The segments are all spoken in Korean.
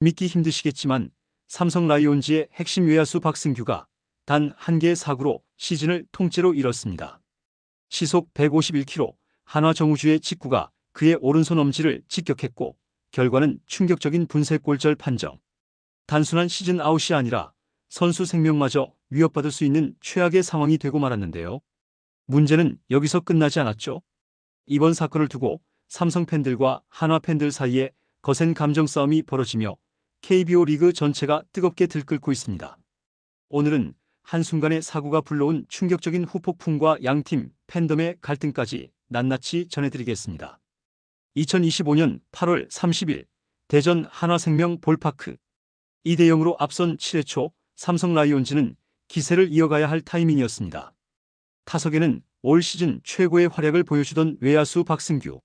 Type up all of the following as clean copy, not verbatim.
믿기 힘드시겠지만 삼성 라이온즈의 핵심 외야수 박승규가 단 한 개의 사구로 시즌을 통째로 잃었습니다. 시속 151km 한화 정우주의 직구가 그의 오른손 엄지를 직격했고 결과는 충격적인 분쇄골절 판정. 단순한 시즌 아웃이 아니라 선수 생명마저 위협받을 수 있는 최악의 상황이 되고 말았는데요. 문제는 여기서 끝나지 않았죠. 이번 사건을 두고 삼성 팬들과 한화 팬들 사이에 거센 감정 싸움이 벌어지며 KBO 리그 전체가 뜨겁게 들끓고 있습니다. 오늘은 한순간의 사고가 불러온 충격적인 후폭풍과 양팀 팬덤의 갈등까지 낱낱이 전해드리겠습니다. 2025년 8월 30일 대전 한화생명 볼파크 2대0으로 앞선 7회 초 삼성 라이온즈는 기세를 이어가야 할 타이밍이었습니다. 타석에는 올 시즌 최고의 활약을 보여주던 외야수 박승규.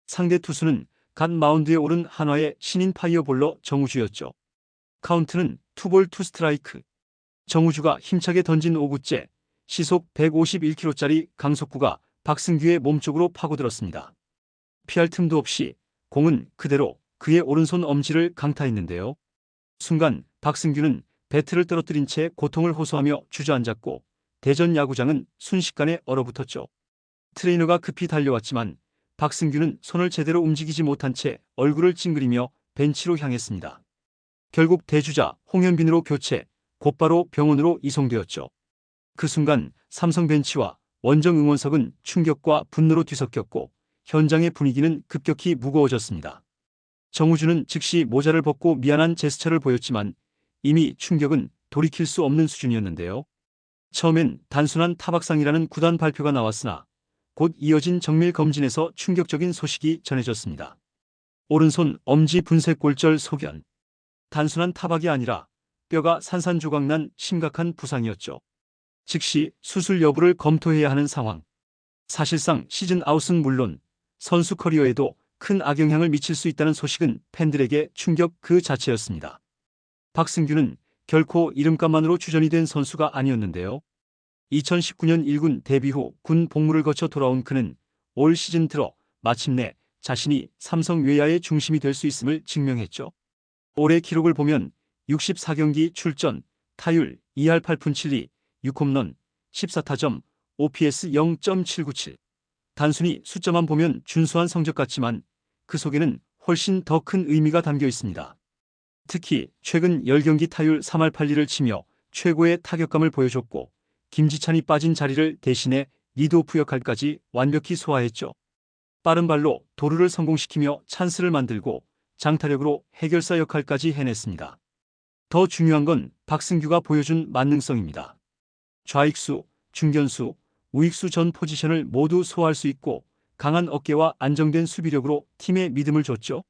상대 투수는 갓 마운드에 오른 한화의 신인 파이어볼러 정우주였죠. 카운트는 투볼 투스트라이크. 정우주가 힘차게 던진 5구째 시속 151km짜리 강속구가 박승규의 몸쪽으로 파고들었습니다. 피할 틈도 없이 공은 그대로 그의 오른손 엄지를 강타했는데요. 순간 박승규는 배트를 떨어뜨린 채 고통을 호소하며 주저앉았고 대전 야구장은 순식간에 얼어붙었죠. 트레이너가 급히 달려왔지만 박승규는 손을 제대로 움직이지 못한 채 얼굴을 찡그리며 벤치로 향했습니다. 결국 대주자 홍현빈으로 교체, 곧바로 병원으로 이송되었죠. 그 순간 삼성 벤치와 원정 응원석은 충격과 분노로 뒤섞였고 현장의 분위기는 급격히 무거워졌습니다. 정우주는 즉시 모자를 벗고 미안한 제스처를 보였지만 이미 충격은 돌이킬 수 없는 수준이었는데요. 처음엔 단순한 타박상이라는 구단 발표가 나왔으나 곧 이어진 정밀 검진에서 충격적인 소식이 전해졌습니다. 오른손 엄지 분쇄골절 소견. 단순한 타박이 아니라 뼈가 산산조각난 심각한 부상이었죠. 즉시 수술 여부를 검토해야 하는 상황. 사실상 시즌 아웃은 물론 선수 커리어에도 큰 악영향을 미칠 수 있다는 소식은 팬들에게 충격 그 자체였습니다. 박승규는 결코 이름값만으로 주전이 된 선수가 아니었는데요. 2019년 1군 데뷔 후 군 복무를 거쳐 돌아온 그는 올 시즌 들어 마침내 자신이 삼성 외야의 중심이 될 수 있음을 증명했죠. 올해 기록을 보면 64경기 출전, 타율 2할 8푼 7리, 6홈런, 14타점, OPS 0.797. 단순히 숫자만 보면 준수한 성적 같지만 그 속에는 훨씬 더 큰 의미가 담겨 있습니다. 특히 최근 10경기 타율 3할 8리를 치며 최고의 타격감을 보여줬고 김지찬이 빠진 자리를 대신해 리드오프 역할까지 완벽히 소화했죠. 빠른 발로 도루를 성공시키며 찬스를 만들고 장타력으로 해결사 역할까지 해냈습니다. 더 중요한 건 박승규가 보여준 만능성입니다. 좌익수, 중견수, 우익수 전 포지션을 모두 소화할 수 있고 강한 어깨와 안정된 수비력으로 팀에 믿음을 줬죠.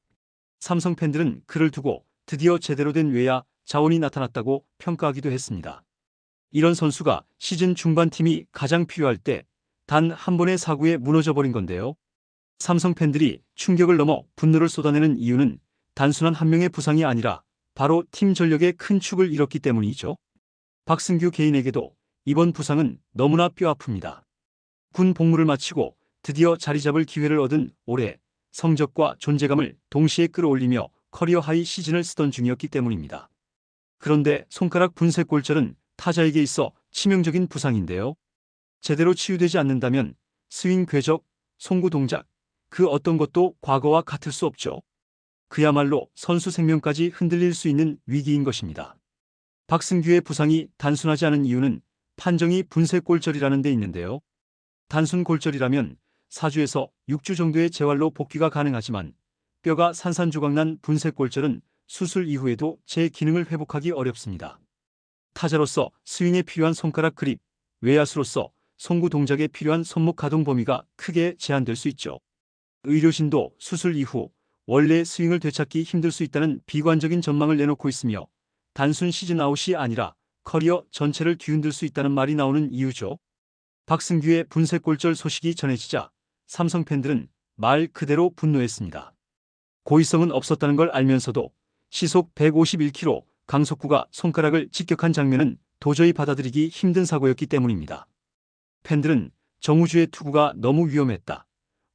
삼성 팬들은 그를 두고 드디어 제대로 된 외야 자원이 나타났다고 평가하기도 했습니다. 이런 선수가 시즌 중반 팀이 가장 필요할 때 단 한 번의 사고에 무너져버린 건데요. 삼성 팬들이 충격을 넘어 분노를 쏟아내는 이유는 단순한 한 명의 부상이 아니라 바로 팀 전력의 큰 축을 잃었기 때문이죠. 박승규 개인에게도 이번 부상은 너무나 뼈아픕니다. 군 복무를 마치고 드디어 자리 잡을 기회를 얻은 올해 성적과 존재감을 동시에 끌어올리며 커리어 하이 시즌을 쓰던 중이었기 때문입니다. 그런데 손가락 분쇄골절은 타자에게 있어 치명적인 부상인데요. 제대로 치유되지 않는다면 스윙 궤적, 송구 동작, 그 어떤 것도 과거와 같을 수 없죠. 그야말로 선수 생명까지 흔들릴 수 있는 위기인 것입니다. 박승규의 부상이 단순하지 않은 이유는 판정이 분쇄골절이라는 데 있는데요. 단순 골절이라면 4주에서 6주 정도의 재활로 복귀가 가능하지만 뼈가 산산조각난 분쇄골절은 수술 이후에도 제 기능을 회복하기 어렵습니다. 타자로서 스윙에 필요한 손가락 그립, 외야수로서 송구 동작에 필요한 손목 가동 범위가 크게 제한될 수 있죠. 의료진도 수술 이후 원래의 스윙을 되찾기 힘들 수 있다는 비관적인 전망을 내놓고 있으며 단순 시즌 아웃이 아니라 커리어 전체를 뒤흔들 수 있다는 말이 나오는 이유죠. 박승규의 분쇄골절 소식이 전해지자 삼성 팬들은 말 그대로 분노했습니다. 고의성은 없었다는 걸 알면서도 시속 151km 강속구가 손가락을 직격한 장면은 도저히 받아들이기 힘든 사고였기 때문입니다. 팬들은 정우주의 투구가 너무 위험했다.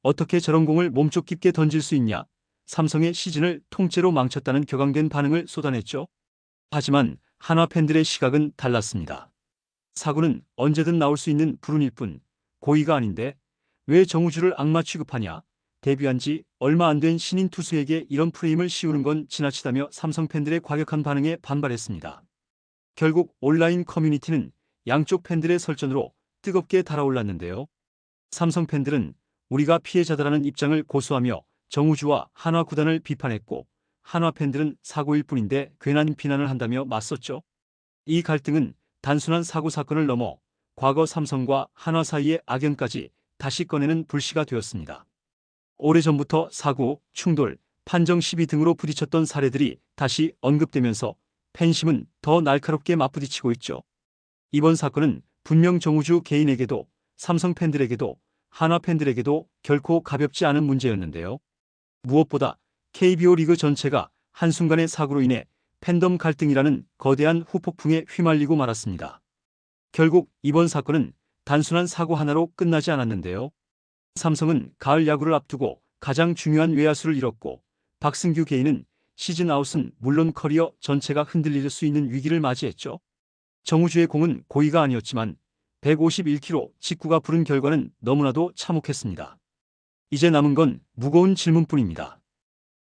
어떻게 저런 공을 몸쪽 깊게 던질 수 있냐. 삼성의 시즌을 통째로 망쳤다는 격앙된 반응을 쏟아냈죠. 하지만 한화 팬들의 시각은 달랐습니다. 사고는 언제든 나올 수 있는 불운일 뿐 고의가 아닌데 왜 정우주를 악마 취급하냐. 데뷔한 지 얼마 안 된 신인 투수에게 이런 프레임을 씌우는 건 지나치다며 삼성 팬들의 과격한 반응에 반발했습니다. 결국 온라인 커뮤니티는 양쪽 팬들의 설전으로 뜨겁게 달아올랐는데요. 삼성 팬들은 우리가 피해자다라는 입장을 고수하며 정우주와 한화 구단을 비판했고, 한화 팬들은 사고일 뿐인데 괜한 비난을 한다며 맞섰죠. 이 갈등은 단순한 사고 사건을 넘어 과거 삼성과 한화 사이의 악연까지 다시 꺼내는 불씨가 되었습니다. 오래전부터 사고, 충돌, 판정 시비 등으로 부딪혔던 사례들이 다시 언급되면서 팬심은 더 날카롭게 맞부딪히고 있죠. 이번 사건은 분명 정우주 개인에게도 삼성 팬들에게도 한화 팬들에게도 결코 가볍지 않은 문제였는데요. 무엇보다 KBO 리그 전체가 한순간의 사고로 인해 팬덤 갈등이라는 거대한 후폭풍에 휘말리고 말았습니다. 결국 이번 사건은 단순한 사고 하나로 끝나지 않았는데요. 삼성은 가을 야구를 앞두고 가장 중요한 외야수를 잃었고, 박승규 개인은 시즌 아웃은 물론 커리어 전체가 흔들릴 수 있는 위기를 맞이했죠. 정우주의 공은 고의가 아니었지만 151km 직구가 부른 결과는 너무나도 참혹했습니다. 이제 남은 건 무거운 질문뿐입니다.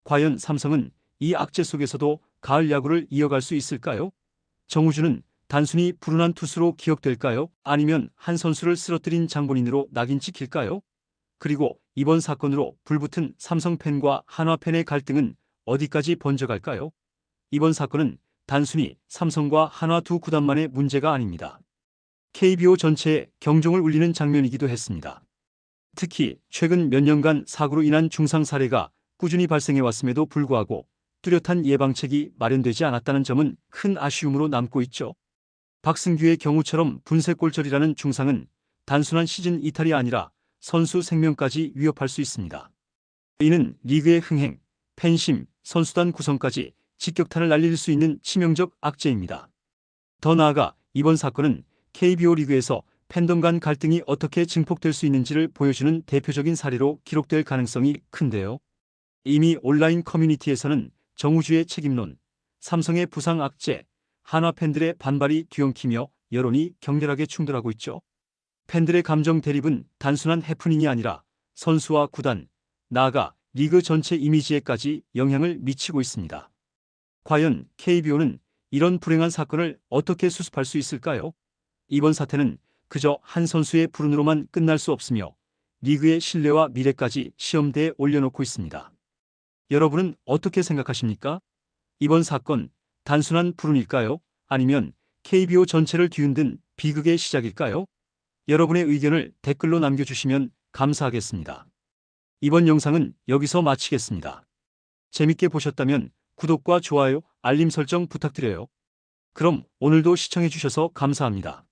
과연 삼성은 이 악재 속에서도 가을 야구를 이어갈 수 있을까요? 정우주는 단순히 불운한 투수로 기억될까요? 아니면 한 선수를 쓰러뜨린 장본인으로 낙인 찍힐까요? 그리고 이번 사건으로 불붙은 삼성 팬과 한화 팬의 갈등은 어디까지 번져갈까요? 이번 사건은 단순히 삼성과 한화 두 구단만의 문제가 아닙니다. KBO 전체에 경종을 울리는 장면이기도 했습니다. 특히 최근 몇 년간 사고로 인한 중상 사례가 꾸준히 발생해왔음에도 불구하고 뚜렷한 예방책이 마련되지 않았다는 점은 큰 아쉬움으로 남고 있죠. 박승규의 경우처럼 분쇄골절이라는 중상은 단순한 시즌 이탈이 아니라 선수 생명까지 위협할 수 있습니다. 이는 리그의 흥행, 팬심, 선수단 구성까지 직격탄을 날릴 수 있는 치명적 악재입니다. 더 나아가 이번 사건은 KBO 리그에서 팬덤 간 갈등이 어떻게 증폭될 수 있는지를 보여주는 대표적인 사례로 기록될 가능성이 큰데요. 이미 온라인 커뮤니티에서는 정우주의 책임론, 삼성의 부상 악재, 한화 팬들의 반발이 뒤엉키며 여론이 격렬하게 충돌하고 있죠. 팬들의 감정 대립은 단순한 해프닝이 아니라 선수와 구단, 나아가 리그 전체 이미지에까지 영향을 미치고 있습니다. 과연 KBO는 이런 불행한 사건을 어떻게 수습할 수 있을까요? 이번 사태는 그저 한 선수의 불운으로만 끝날 수 없으며 리그의 신뢰와 미래까지 시험대에 올려놓고 있습니다. 여러분은 어떻게 생각하십니까? 이번 사건 단순한 불운일까요? 아니면 KBO 전체를 뒤흔든 비극의 시작일까요? 여러분의 의견을 댓글로 남겨주시면 감사하겠습니다. 이번 영상은 여기서 마치겠습니다. 재밌게 보셨다면 구독과 좋아요, 알림 설정 부탁드려요. 그럼 오늘도 시청해주셔서 감사합니다.